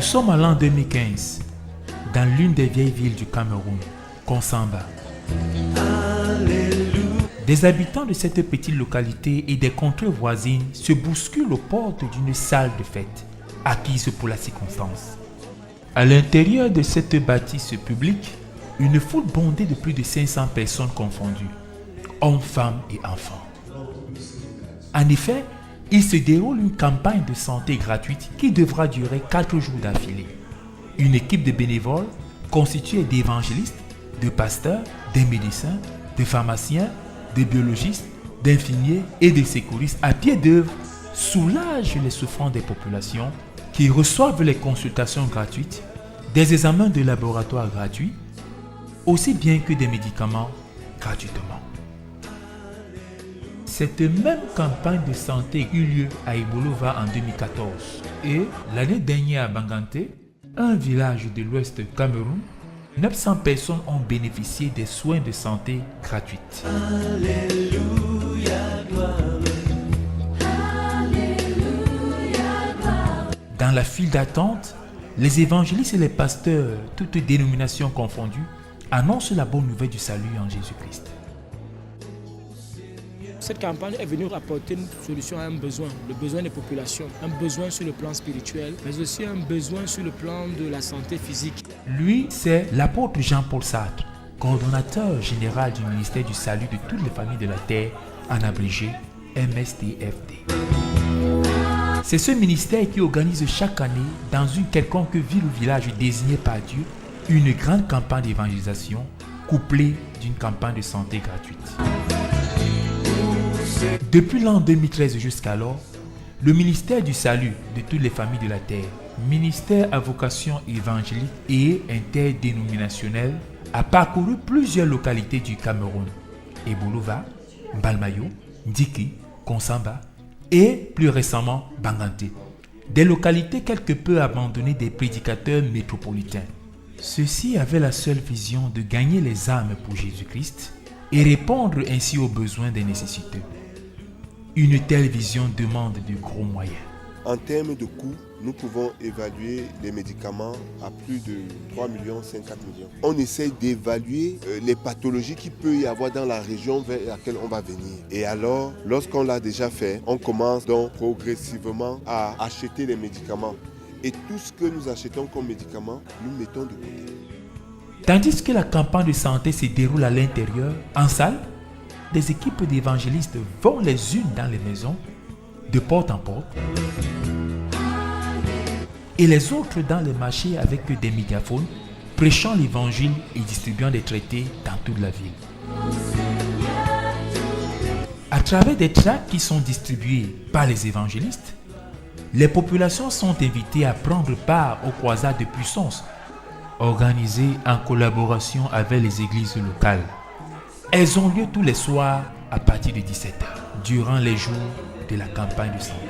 sommes en l'an 2015, dans l'une des vieilles villes du Cameroun, Konsamba. Des habitants de cette petite localité et des contrées voisines se bousculent aux portes d'une salle de fête, acquise pour la circonstance. À l'intérieur de cette bâtisse publique, une foule bondée de plus de 500 personnes confondues, hommes, femmes et enfants. En effet, il se déroule une campagne de santé gratuite qui devra durer 4 jours d'affilée. Une équipe de bénévoles constituée d'évangélistes, de pasteurs, des médecins, de pharmaciens, de biologistes, d'infirmiers et de secouristes à pied d'œuvre soulage les souffrances des populations qui reçoivent les consultations gratuites, des examens de laboratoire gratuits, aussi bien que des médicaments gratuitement. Cette même campagne de santé eut lieu à Ibolova en 2014 et l'année dernière à Bangante, un village de l'ouest du Cameroun, 900 personnes ont bénéficié des soins de santé gratuits. Dans la file d'attente, les évangélistes et les pasteurs, toutes dénominations confondues, annoncent la bonne nouvelle du salut en Jésus-Christ. Cette campagne est venue apporter une solution à un besoin, le besoin des populations, un besoin sur le plan spirituel, mais aussi un besoin sur le plan de la santé physique. Lui, c'est l'apôtre Jean-Paul Sartre, coordonnateur général du ministère du Salut de toutes les familles de la Terre, en abrégé MSTFD. C'est ce ministère qui organise chaque année, dans une quelconque ville ou village désigné par Dieu, une grande campagne d'évangélisation couplée d'une campagne de santé gratuite. Depuis l'an 2013 jusqu'alors, le ministère du Salut de toutes les familles de la Terre, ministère à vocation évangélique et interdénominationnelle, a parcouru plusieurs localités du Cameroun, Ibolova, Mbalmayo, Ndiki, Konsamba et plus récemment Bangante, des localités quelque peu abandonnées des prédicateurs métropolitains. Ceux-ci avaient la seule vision de gagner les âmes pour Jésus-Christ et répondre ainsi aux besoins des nécessiteux. Une telle vision demande de gros moyens. En termes de coûts, nous pouvons évaluer les médicaments à plus de 3 millions, 54 millions. On essaye d'évaluer les pathologies qu'il peut y avoir dans la région vers laquelle on va venir. Et alors, lorsqu'on l'a déjà fait, on commence donc progressivement à acheter les médicaments. Et tout ce que nous achetons comme médicaments, nous mettons de côté. Tandis que la campagne de santé se déroule à l'intérieur, en salle, des équipes d'évangélistes vont les unes dans les maisons, de porte en porte, et les autres dans les marchés avec des mégaphones, prêchant l'évangile et distribuant des traités dans toute la ville. À travers des tracts qui sont distribués par les évangélistes, les populations sont invitées à prendre part aux croisades de puissance, organisées en collaboration avec les églises locales. Elles ont lieu tous les soirs à partir de 17h, durant les jours de la campagne de santé.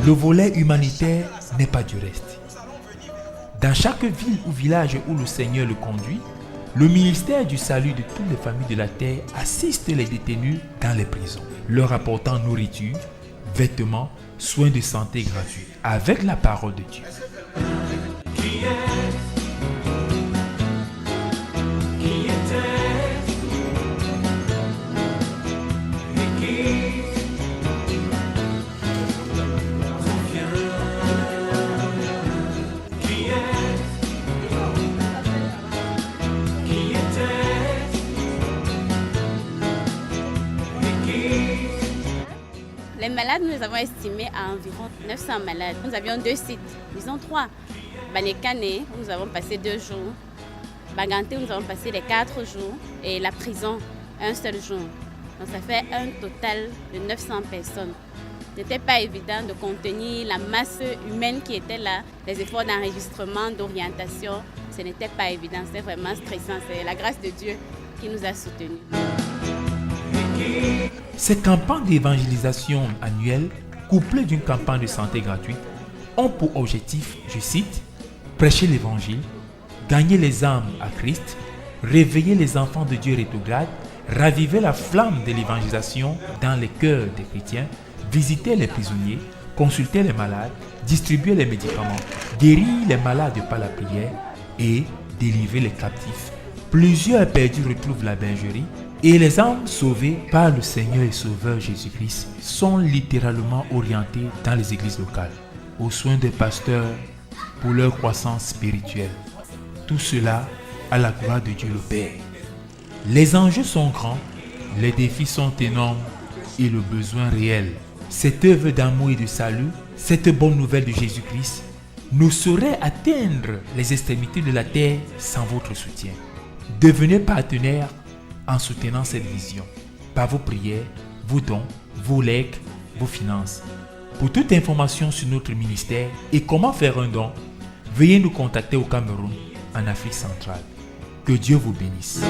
Le volet humanitaire n'est pas du reste. Dans chaque ville ou village où le Seigneur le conduit, le ministère du Salut de toutes les familles de la Terre assiste les détenus dans les prisons, leur apportant nourriture, vêtements, soins de santé gratuits, avec la parole de Dieu. Les malades, nous les avons estimés à environ 900 malades. Nous avions 2 sites, disons 3. Banekane, où nous avons passé 2 jours. Bangante, où nous avons passé les 4 jours. Et la prison, un seul jour. Donc ça fait un total de 900 personnes. Ce n'était pas évident de contenir la masse humaine qui était là. Les efforts d'enregistrement, d'orientation, ce n'était pas évident. C'était vraiment stressant. C'est la grâce de Dieu qui nous a soutenus. Ces campagnes d'évangélisation annuelles, couplées d'une campagne de santé gratuite, ont pour objectif, je cite, prêcher l'évangile, gagner les âmes à Christ, réveiller les enfants de Dieu rétrogrades, raviver la flamme de l'évangélisation dans les cœurs des chrétiens, visiter les prisonniers, consulter les malades, distribuer les médicaments, guérir les malades par la prière et délivrer les captifs. Plusieurs perdus retrouvent la bergerie et les âmes sauvées par le Seigneur et Sauveur Jésus-Christ sont littéralement orientées dans les églises locales, aux soins des pasteurs pour leur croissance spirituelle. Tout cela à la gloire de Dieu le Père. Les enjeux sont grands, les défis sont énormes et le besoin réel. Cette œuvre d'amour et de salut, cette bonne nouvelle de Jésus-Christ, ne saurait atteindre les extrémités de la terre sans votre soutien. Devenez partenaire en soutenant cette vision par vos prières, vos dons, vos legs, vos finances. Pour toute information sur notre ministère et comment faire un don, veuillez nous contacter au Cameroun, en Afrique centrale. Que Dieu vous bénisse.